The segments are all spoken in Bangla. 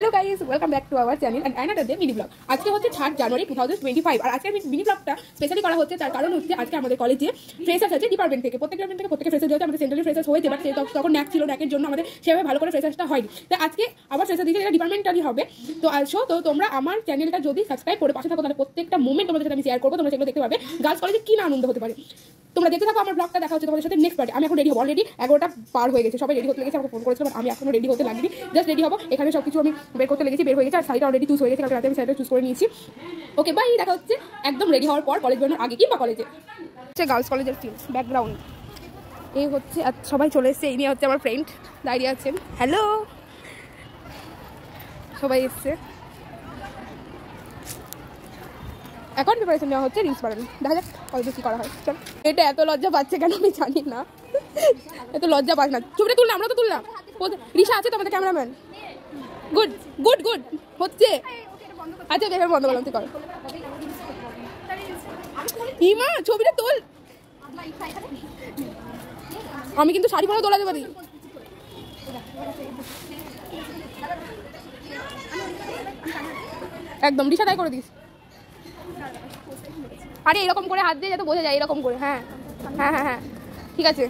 Hello guys welcome back to our channel and another day mini blog. আজকে হচ্ছে 3 জানুয়ারি 2025 আর আজকে মিনি ব্লগটা স্পেশালি করা হচ্ছে তার কারণ হচ্ছে আজকে আমাদের কলেজে ফ্রেশার্স আছে ডিপার্টমেন্ট থেকে প্রত্যেক ফ্রেশার্স হচ্ছে আমাদের সেন্ট্রালি ফ্রেশার্স হয়েছে বাট তখন ন্যাক ছিল ন্যাকের জন্য আমাদের সেভাবে ভালো করে ফ্রেশার্সটা হয়নি। তো আজকে আবার ফ্রেশার দিকে এটা ডিপার্টমেন্টালি হবে। তো আসো তো তোমরা আমার চ্যানেলটা যদি সাবস্ক্রাইব করে পাশে থাকো তাহলে প্রত্যেকটা মোমেন্ট তোমাদের সাথে আমি শেয়ার করবো, তোমরা সেগুলো দেখতে পাবে। গার্লস কলেজে কি না আনন্দ হতে পারে তোমরা দেখতে থাকো আমার ব্লগটা। দেখা হচ্ছে তোমাদের সাথে নেক্সট পার্টি। আমি এখন রেডি হবো, অলরেডি 11টা পার হয়ে গেছে, সবাই রেডি হতে লেগেছে, আমাকে ফোন করেছিলাম, আমি এখনো রেডি হতে লাগিনি, জাস্ট রেডি হবো। এখানে সবকিছু আমি বের করতে লেগেছি, বের হয়ে গেছে আর শাড়িটা অলরেডি চুজ হয়ে গেছে, কারণ রাতে আমি শাড়িটা চুজ করে নিয়েছি। ওকে বাই, দেখা হচ্ছে একদম রেডি হওয়ার পর কলেজ বেরোনোর আগে কিংবা কলেজে। হচ্ছে গার্লস কলেজের ফিল্ড ব্যাকগ্রাউন্ড এই হচ্ছে, আর সবাই চলে এসছে। এই নিয়ে হচ্ছে আমার ফ্রেন্ড দাঁড়িয়ে আছেন, হ্যালো, সবাই এসছে। এখন প্রিপারেশন নেওয়া হচ্ছে রিলস বানানো, দেখা যাক কলেজে কি করা হয়। চল, এটা এত লজ্জা পাচ্ছে কেন আমি জানি না, এত লজ্জা পাস না। ছবিটা তুললাম, আমরা তো তুললাম। রিশা আছে তো আমাদের ক্যামেরাম্যান। গুড গুড গুড হচ্ছে। আচ্ছা দেখে বন্ধ করলাম, তুই কর। ইমা ছবিটা তোল, আমি কিন্তু শাড়ি পরে তোলাতে পারি। একদম রিশা তাই করে দিস। আরে এরকম করে হাত দিয়ে যাতে বোঝা যায়, এরকম করে। হ্যাঁ হ্যাঁ হ্যাঁ হ্যাঁ ঠিক আছে।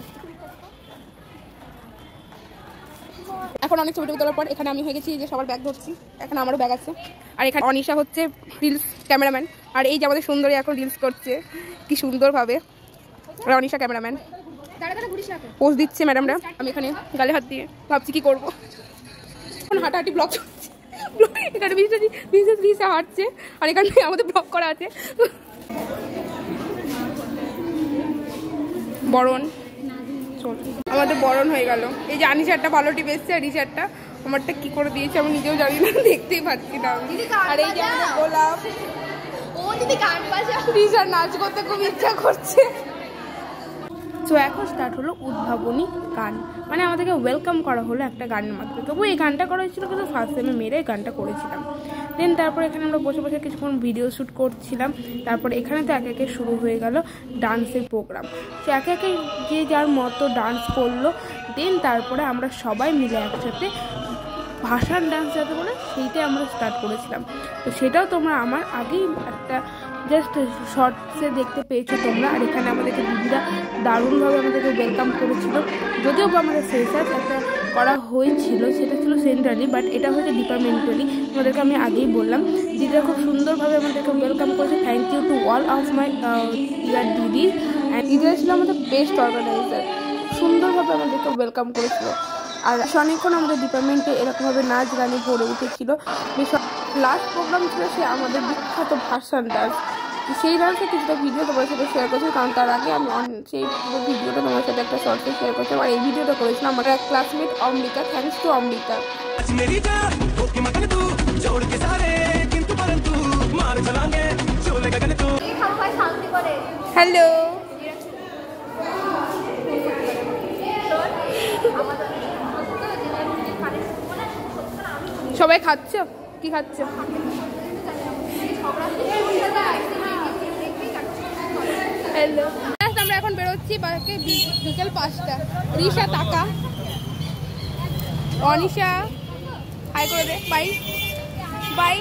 এখন অনেক ছবি তোলার পর এখানে আমি হয়ে গেছি যে সবার ব্যাগ ধরছি, এখানে আমারও ব্যাগ আছে। আর এখানে অনিশা হচ্ছে রিলস ক্যামেরাম্যান, আর এই যে আমাদের সুন্দরী এখন রিলস করছে কি সুন্দরভাবে। আর অনিশা ক্যামেরাম্যান পোজ দিচ্ছে ম্যাডামরা। আমি এখানে গালে হাত দিয়ে ভাবছি কি করবো। এখন হাঁটাহাঁটি ব্লগ চলছে, এখানে বিশেষ হাঁটছে আর এখানে আমাদের ব্লগ করা আছে। বরণ আমাদের বরণ হয়ে গেল। এই যে আনিশারটা ভালো টিপ এসছে, আর রিশারটা আমারটা কি করে দিয়েছে আমি নিজেও জানি না, দেখতেই পাচ্ছি না। আর এই যে আমাদের গোলাপ, রিশার নাচ করতে খুব ইচ্ছা করছে। তো এখন স্টার্ট হলো উদ্ভাবনী গান, মানে আমাদেরকে ওয়েলকাম করা হলো একটা গানের মাধ্যমে। তবু এই গানটা করা হয়েছিল কিন্তু ফার্স্ট সেমে মেরে গানটা করেছিলাম। দেন তারপরে এখানে আমরা বসে বসে কিছুক্ষণ ভিডিও শ্যুট করছিলাম। তারপরে এখানে তো একে একে শুরু হয়ে গেল ডান্সের প্রোগ্রাম। সে একে একে যে যার মতো ডান্স করলো। দেন তারপরে আমরা সবাই মিলে একসাথে ভাষার ডান্স যাতে বলে সেইটাই আমরা স্টার্ট করেছিলাম। তো সেটাও তোমরা আমার আগেই একটা জাস্ট শর্টসে দেখতে পেয়েছো তোমরা। আর এখানে আমাদেরকে দিদিরা দারুণভাবে আমাদেরকে ওয়েলকাম করেছিল। যদিও আমাদের ফ্রেশার্স একটা করা হয়েছিল, সেটা ছিল সেন্ট্রালি, বাট এটা হচ্ছে ডিপার্টমেন্টালি। তোমাদেরকে আমি আগেই বললাম, দিদিরা খুব সুন্দরভাবে আমাদেরকে ওয়েলকাম করেছে। Thank you to all of my year দিদি অ্যান্ড দিদিরা ছিল আমাদের বেস্ট অর্গানাইজার, সুন্দরভাবে আমাদেরকে ওয়েলকাম করেছিল। আর অনেকক্ষণ আমাদের ডিপার্টমেন্টে এরকমভাবে নাচ গানে ভরে উঠেছিল। লাস্ট প্রোগ্রাম ছিল সে আমাদের বিখ্যাত ভার্সন ডান্স। সেই ডান্সের কিছুটা ভিডিও তোমার সাথে শেয়ার করছি, কারণ তার আগে আমি সেই ভিডিওটা তোমার সাথে একটা শর্টসে শেয়ার করছিলাম। আর এই ভিডিওটা করেছিলাম আমার এক classmate Amrita. Thanks to Amrita. Hello, সবাই খাচ্ছ? কি খাচ্ছ? হ্যালো, আমরা এখন বেরোচ্ছি বিকেল 5টা। রিশা টাকা, অনিশা হাই করে দে, বাই বাই।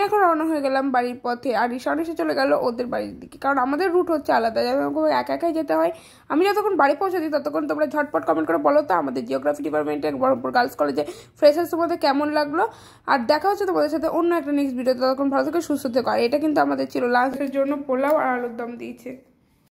এখন রওনা হয়ে গেলাম বাড়ির পথে, আর রিশা চলে গেল ওদের বাড়ির দিকে, কারণ আমাদের রুট হচ্ছে আলাদা, আমাকে একা একাই যেতে হয়। আমি যতক্ষণ বাড়ি পৌঁছে দিই ততক্ষণ তোমরা ঝটপট কমেন্ট করে বলো তো আমাদের জিওগ্রাফি ডিপার্টমেন্টে বহরমপুর গার্লস কলেজে ফ্রেশার্স তোমাদের কেমন লাগলো। আর দেখা হচ্ছে তোমাদের সাথে অন্য একটা নেক্সট ভিডিও। ততক্ষণ ভালো থেকে সুস্থ থেকো। আর এটা কিন্তু আমাদের ছিল লাঞ্চের জন্য পোলাও আর আলুর দম দিয়েছে।